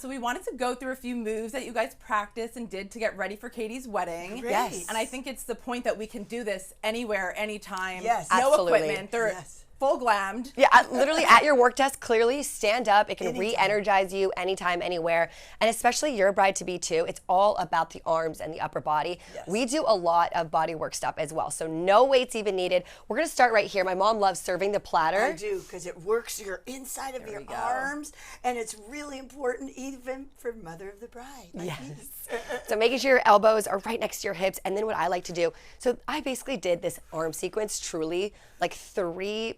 so we wanted to go through a few moves that you guys practiced and did to get ready for Katie's wedding. Great. Yes. And I think it's the point that we can do this anywhere, anytime. Yes. No Absolutely. equipment. They're full glammed. Yeah, literally at your work desk, clearly stand up. It can re-energize you anytime, anywhere. And especially your bride-to-be too. It's all about the arms and the upper body. Yes. We do a lot of body work stuff as well. So no weights even needed. We're gonna start right here. My mom loves serving the platter. I do, because it works your inside of your arms, and it's really important even for mother of the bride. Yes. So making sure your elbows are right next to your hips. And then what I like to do, so I basically did this arm sequence truly like 3-4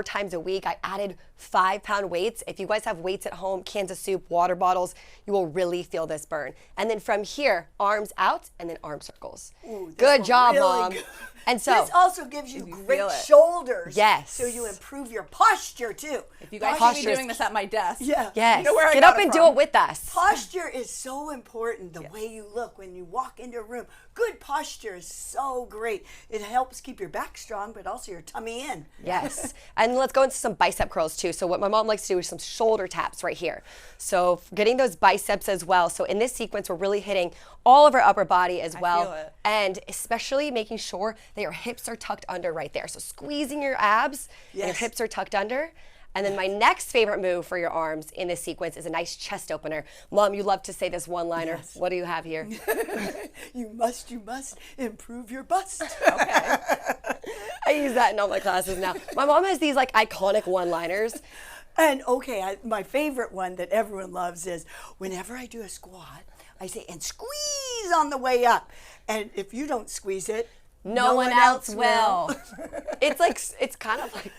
times a week. I added 5-pound weights. If you guys have weights at home, cans of soup, water bottles, you will really feel this burn. And then from here, arms out and then arm circles. Ooh, good job, really Mom. good. And so this also gives you great feel it. shoulders. Yes. So you improve your posture too. If you guys see me doing this at my desk. Yeah. yes, You know where I get got up it and from. do it with us. Posture is so important, the way you look when you walk into a room. Good posture is so great. It helps keep your back strong, but also your tummy in. Yes. And let's go into some bicep curls too. So what my mom likes to do is some shoulder taps right here. So getting those biceps as well. So in this sequence, we're really hitting all of our upper body as well. feel it. And especially making sure that your hips are tucked under right there. So squeezing your abs and your Yes. hips are tucked under. And then my next favorite move for your arms in this sequence is a nice chest opener. Mom, you love to say this one-liner. Yes. What do you have here? You must improve your bust. Okay. I use that in all my classes now. My mom has these like iconic one-liners. And my favorite one that everyone loves is whenever I do a squat, I say, and squeeze on the way up. And if you don't squeeze it, No one else will. It's kind of like,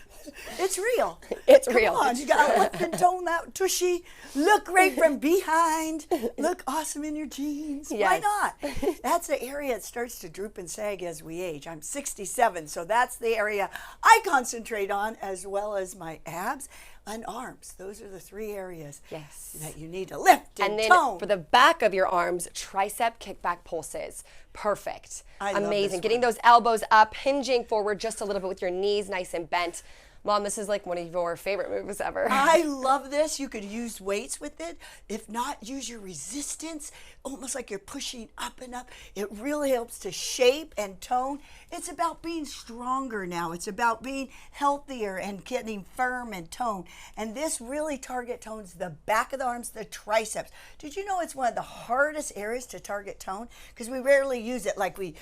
It's real. It's Come real. on, you gotta lift and tone that tushy. Look great from behind. Look awesome in your jeans. Why Yes. not? That's the area that starts to droop and sag as we age. I'm 67, so that's the area I concentrate on, as well as my abs and arms. Those are the 3 areas Yes. that you need to lift and, and then tone. for the back of your arms, tricep kickback pulses. Perfect. I love Amazing. this Getting one. those elbows up, hinging forward just a little bit with your knees nice and bent. Mom, this is like one of your favorite moves ever. I love this. You could use weights with it. If not, use your resistance, almost like you're pushing up and up. It really helps to shape and tone. It's about being stronger now. It's about being healthier and getting firm and toned. And this really target tones the back of the arms, the triceps. Did you know it's one of the hardest areas to target tone? Because we rarely use it like we,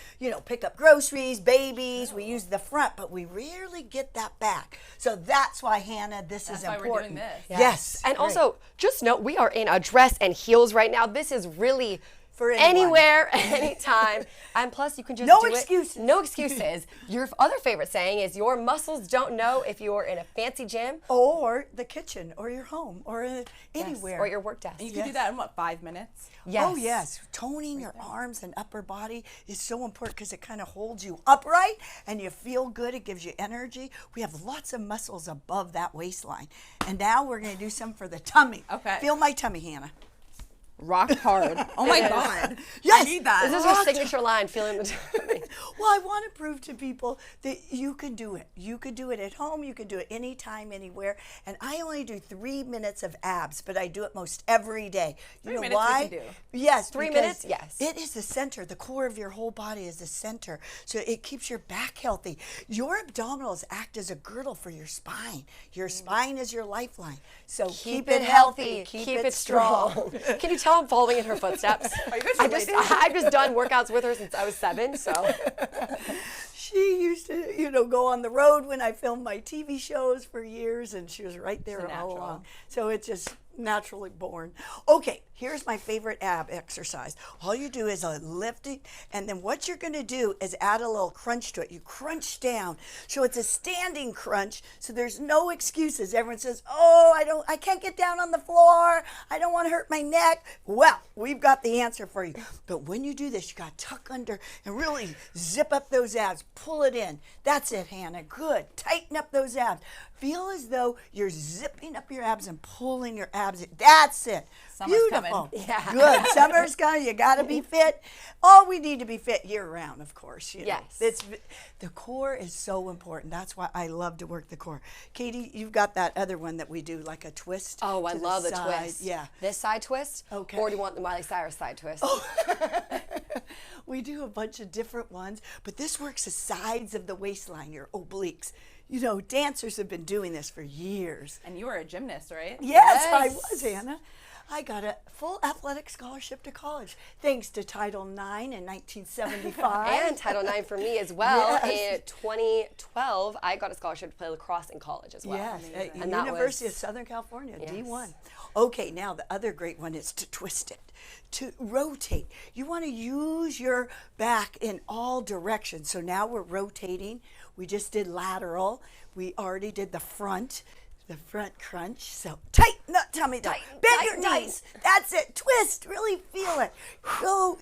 pick up groceries, babies, we use the front, but we rarely get that back. So that's why, Hannah, this is why we're important. doing this. Yes. And great. also, just note, we are in a dress and heels right now. This is really For anyone. anywhere, anytime. And plus, you can just No do excuses. it. No excuses. Your other favorite saying is, your muscles don't know if you're in a fancy gym Or the kitchen, or your home, or anywhere. or your work desk. You can do that in 5 minutes? Yes. Oh, yes. Toning your arms and upper body is so important because it kind of holds you upright and you feel good. It gives you energy. We have lots of muscles above that waistline. And now we're going to do some for the tummy. Okay. Feel my tummy, Hannah. Rock hard. Oh my God. Yes. I need that. This is her signature line, feeling the tummy. Well, I want to prove to people that you can do it. You could do it at home. You can do it anytime, anywhere. And I only do 3 minutes of abs, but I do it most every day. You 3 know minutes we why? can do. Yes. 3 because minutes? Yes. It is the center. The core of your whole body is the center. So it keeps your back healthy. Your abdominals act as a girdle for your spine. Your spine is your lifeline. So keep it healthy. Keep it strong. Can you tell I'm following in her footsteps? Are you guys I've just done workouts with her since I was 7, so. She used to, go on the road when I filmed my TV shows for years, and she was right there all natural. along. So it's just naturally born. Okay, here's my favorite ab exercise. All you do is a lifting, and then what you're going to do is add a little crunch to it. You crunch down. So it's a standing crunch, so there's no excuses. Everyone says, "Oh, I can't get down on the floor. I don't want to hurt my neck." Well, we've got the answer for you. But when you do this, you got to tuck under and really zip up those abs. Pull it in. That's it, Hannah. Good. Tighten up those abs. Feel as though you're zipping up your abs and pulling your abs in. That's it. Summer's Beautiful. coming. Yeah. Good. Summer's coming. You got to be fit. Oh, we need to be fit year round, of course. You know. Yes. The core is so important. That's why I love to work the core. Katie, you've got that other one that we do, like a twist. Oh, I love the side. twist. Yeah. This side twist? Okay. Or do you want the Miley Cyrus side twist? We do a bunch of different ones, but this works the sides of the waistline, your obliques. You know, dancers have been doing this for years. And you were a gymnast, right? Yes, I Yes. was, Anna. I got a full athletic scholarship to college thanks to Title IX in 1975. And Title IX for me as well. Yes. In 2012, I got a scholarship to play lacrosse in college as well. Yes, at And that University was- of Southern California, Yes. D1. Okay, now the other great one is to twist it, to rotate. You want to use your back in all directions. So now we're rotating. We just did lateral. We already did the front crunch. So tighten up, tummy down. Bend your tighten. knees. That's it. Twist. Really feel it. Go.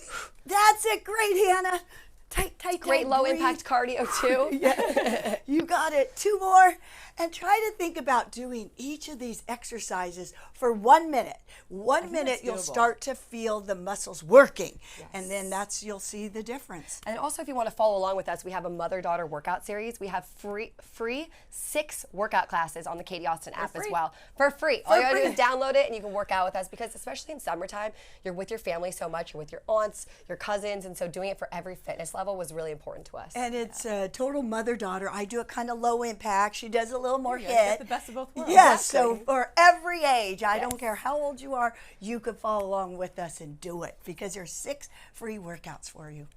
That's it. Great, Hannah. Tight. Great low breathe. impact cardio too. Yeah. You got it. 2 more. And try to think about doing each of these exercises for 1 minute. 1 minute, that's you'll doable. start to feel the muscles working. And then you'll see the difference. And also, if you want to follow along with us, we have a mother-daughter workout series. We have free 6 workout classes on the Katie Austin app as free. well. For free. All you gotta do free. is download it and you can work out with us, because especially in summertime, you're with your family so much. You're with your aunts, your cousins, and so doing it for every fitness level was really important to us. And it's a total mother-daughter. I do it kind of low impact. She does a little more You hit. guys get the best of both worlds. Yes, so for every age, I don't care how old you are, you could follow along with us and do it, because there's 6 free workouts for you.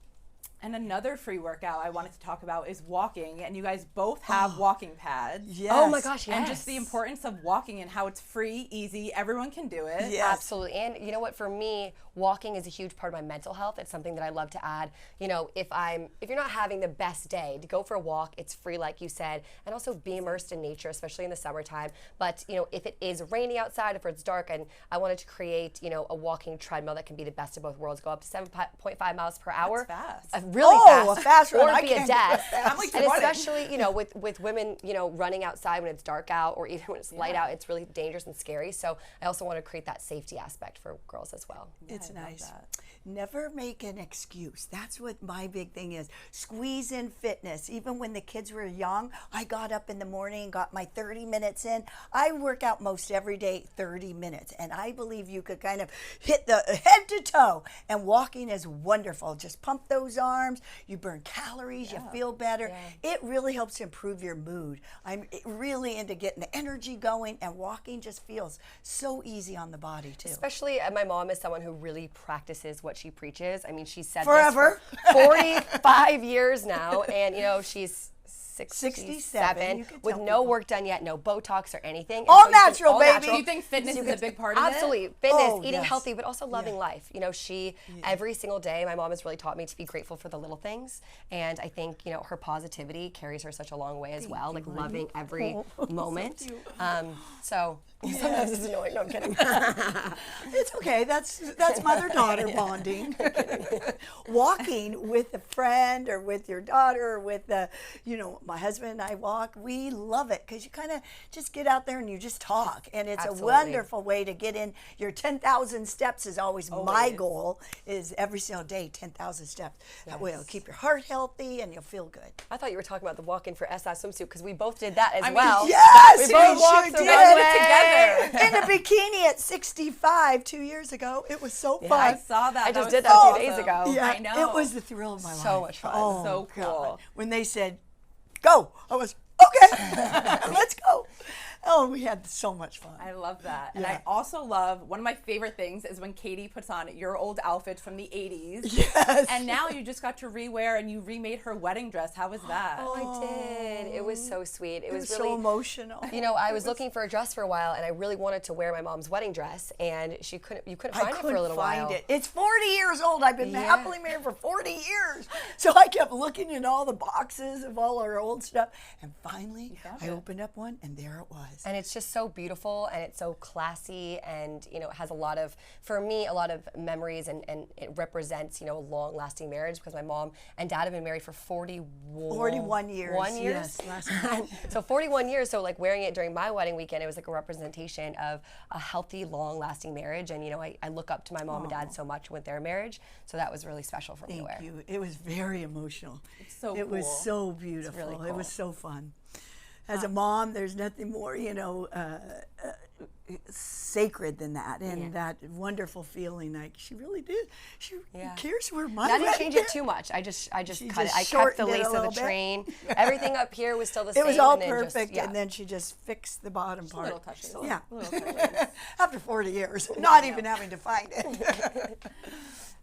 And another free workout I wanted to talk about is walking. And you guys both have walking pads. Yes. Oh my gosh, yes. And just the importance of walking and how it's free, easy, everyone can do it. Yes. Absolutely. And you know what, for me, walking is a huge part of my mental health. It's something that I love to add. You know, if you're not having the best day, to go for a walk, it's free like you said, and also be immersed in nature, especially in the summertime. But, you know, if it is rainy outside, if it's dark, and I wanted to create, you know, a walking treadmill that can be the best of both worlds, go up to 7.5 miles per hour. That's fast. Really Oh, fast. a fast run. Or I be can't a go death. that I'm like And running. especially, you know, with women, you know, running outside when it's dark out, or even when it's light out, it's really dangerous and scary. So I also want to create that safety aspect for girls as well. It's I love nice. that. Never make an excuse. That's what my big thing is. Squeeze in fitness. Even when the kids were young, I got up in the morning and got my 30 minutes in. I work out most every day 30 minutes. And I believe you could kind of hit the head to toe. And walking is wonderful. Just pump those arms. You burn calories. You feel better. It really helps to improve your mood. I'm really into getting the energy going. And walking just feels so easy on the body, too. Especially my mom is someone who really practices what she preaches. I mean, she's said Forever. this for 45 years now, and you know, she's 67. You 67 could with tell no people. work done yet, no Botox or anything. And All so you can- natural, all baby. natural. Do you think fitness is a big part of it? Absolutely. Fitness, Oh, eating yes. healthy, but also loving life. You know, every single day, my mom has really taught me to be grateful for the little things. And I think, you know, her positivity carries her such a long way as well, like loving every moment. So sometimes it's annoying. No, I'm kidding. It's okay. That's mother-daughter bonding. Walking with a friend or with your daughter or with, my husband and I walk. We love it because you kind of just get out there and you just talk. And it's Absolutely. a wonderful way to get in. Your 10,000 steps is always my Always. goal, is every single day, 10,000 steps. That way it'll keep your heart healthy and you'll feel good. I thought you were talking about the walk-in for SI swimsuit, because we both did that as I mean, well. Yes, we both walked the did. runway together. In a bikini at 65 2 years ago. It was so fun. I saw that. I That just was did that a so few days awesome. ago. Yeah, I know. it was the thrill of my life. So much fun. Oh, So God. cool. When they said, go, I was, okay, let's go. Oh, we had so much fun. I love that. And Yeah. I also love, one of my favorite things is when Katie puts on your old outfits from the 80s. Yes. And now you just got to rewear and you remade her wedding dress. How was that? Oh, I did. It was so sweet. It was really so emotional. You know, I was looking for a dress for a while, and I really wanted to wear my mom's wedding dress, and you couldn't find it for a little while. it. It's 40 years old. I've been Yeah. happily married for 40 years. So I kept looking in all the boxes of all our old stuff. And finally, found I it. opened up one, and there it was. Yes. And it's just so beautiful and it's so classy and, you know, it has a lot of, for me, a lot of memories and it represents, you know, a long-lasting marriage because my mom and dad have been married for 41 years. 1 year? Yes, last month. So 41 years, so like wearing it during my wedding weekend, it was like a representation of a healthy, long-lasting marriage. And, you know, I look up to my mom and dad so much with their marriage, so that was really special for me to wear. Thank you. It was very emotional. It's so It was cool. so beautiful. really It cool. was so fun. As a mom, there's nothing more, you know, sacred than that, and that wonderful feeling. Like she really did. She cares where my. I didn't change it too much. I just cut just it. I kept the shortened it a lace of little the bit. train. Everything up here was still the same. It was all and then perfect, just, and then she just fixed the bottom part. Little touches. Yeah. Little touches. After 40 years, not even having to find it.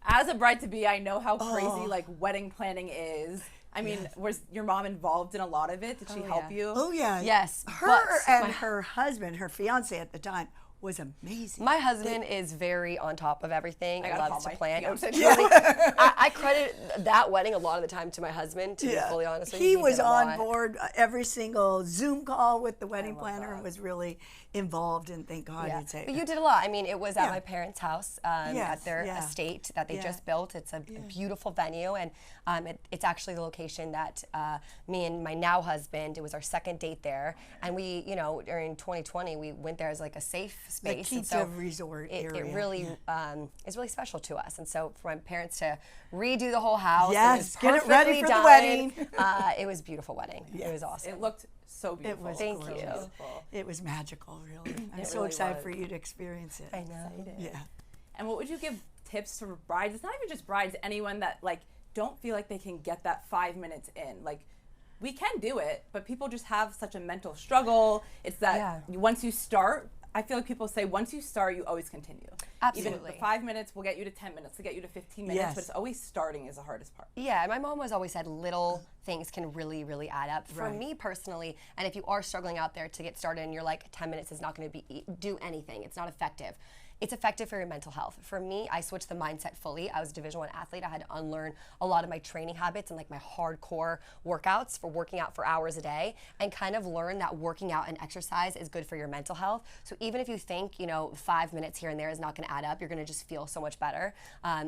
As a bride-to-be, I know how crazy like wedding planning is. I mean, was your mom involved in a lot of it? Did she help you? Oh yeah. Yes, Her but and her husband, her fiance at the time, was amazing. my husband is very on top of everything and gotta loves to call my plan. fiance. Truly, I credit that wedding a lot of the time to my husband, to be fully honest with you. He was did a on lot. board every single Zoom call with the wedding planner and was really involved, and thank God he'd say But you did a lot. I mean, it was at my parents' house Yes, at their yeah. estate that they just built. It's a beautiful venue, and it's actually the location that me and my now husband, it was our second date there, and we, you know, during 2020, we went there as like a safe space. the and so resort it area. really is really special to us. And so for my parents to redo the whole house, Yes, and it was get it ready perfectly for the done, wedding. It was a beautiful wedding. It was awesome. It looked so beautiful. It was Thank gorgeous. you. It was magical, really. I'm so really excited was. for you to experience it. I know. Yeah. And what would you give tips for brides? It's not even just brides, anyone that like don't feel like they can get that 5 minutes in. Like we can do it, but people just have such a mental struggle. It's that once you start, I feel like people say once you start, you always continue. Absolutely. Even the 5 minutes will get you to 10 minutes, will get you to 15 minutes, Yes. but it's always starting is the hardest part. Yeah, my mom has always said little things can really, really add up. For Right. me personally, and if you are struggling out there to get started and you're like 10 minutes is not going to do anything, it's not effective. It's effective for your mental health. For me, I switched the mindset fully. I was a Division I athlete. I had to unlearn a lot of my training habits and like my hardcore workouts for working out for hours a day, and kind of learn that working out and exercise is good for your mental health. So even if you think, you know, 5 minutes here and there is not going to add up, you're going to just feel so much better.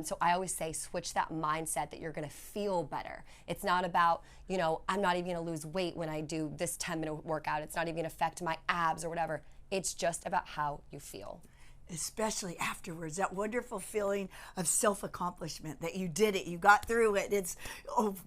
So I always say switch that mindset that you're going to feel better. It's not about, you know, I'm not even going to lose weight when I do this 10-minute workout. It's not even going to affect my abs or whatever. It's just about how you feel. Especially afterwards, that wonderful feeling of self-accomplishment that you did it, you got through it. It's,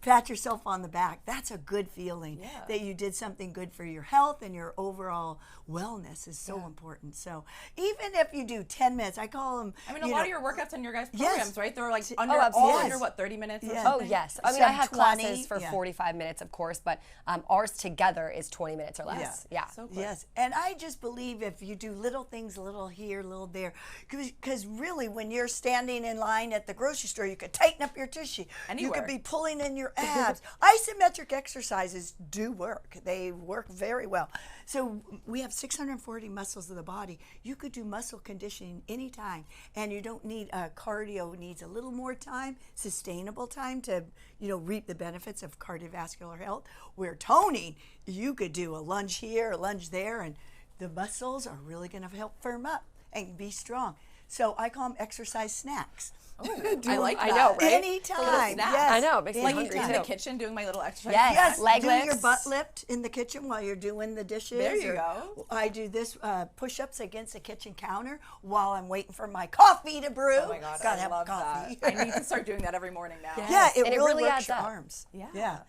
pat yourself on the back. That's a good feeling that you did something good for your health and your overall wellness is so important. So even if you do 10 minutes, I call them. I mean, a lot of your workouts on your guys' Yes. programs, right? They're like absolutely. all under what, 30 minutes or Yeah. Oh, something? yes. I mean, I have 20, classes for 45 minutes, of course, but ours together is 20 minutes or less. Yeah. So quick. Yes, and I just believe if you do little things, a little here, a little there, because really when you're standing in line at the grocery store, you could tighten up your tushy. Anywhere. You could be pulling in your abs. Isometric exercises do work. They work very well. So we have 640 muscles of the body. You could do muscle conditioning anytime, and you don't need cardio. Needs a little more time, sustainable time to, you know, reap the benefits of cardiovascular health. Where toning, you could do a lunge here, a lunge there, and the muscles are really going to help firm up and be strong. So I call them exercise snacks. I like that. I know, right? Anytime, snacks. yes. I know, it makes me Like hungry in too. the kitchen doing my little exercise. Yes. Yes, Leg do your lifts. butt lift in the kitchen while you're doing the dishes. There you or go. I do this push-ups against the kitchen counter while I'm waiting for my coffee to brew. Oh my God, Gotta I have love coffee. that. I need to start doing that every morning now. Yeah, it And it really really works adds your up. arms. Yeah.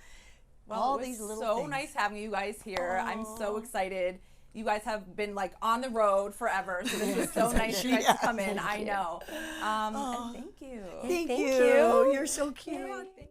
Well, all it was these little so things. nice having you guys here. I'm so excited. You guys have been like on the road forever, so this was so nice you guys to come in. I know. And thank you. Thank Thank you. you. You're so cute. Yeah, thank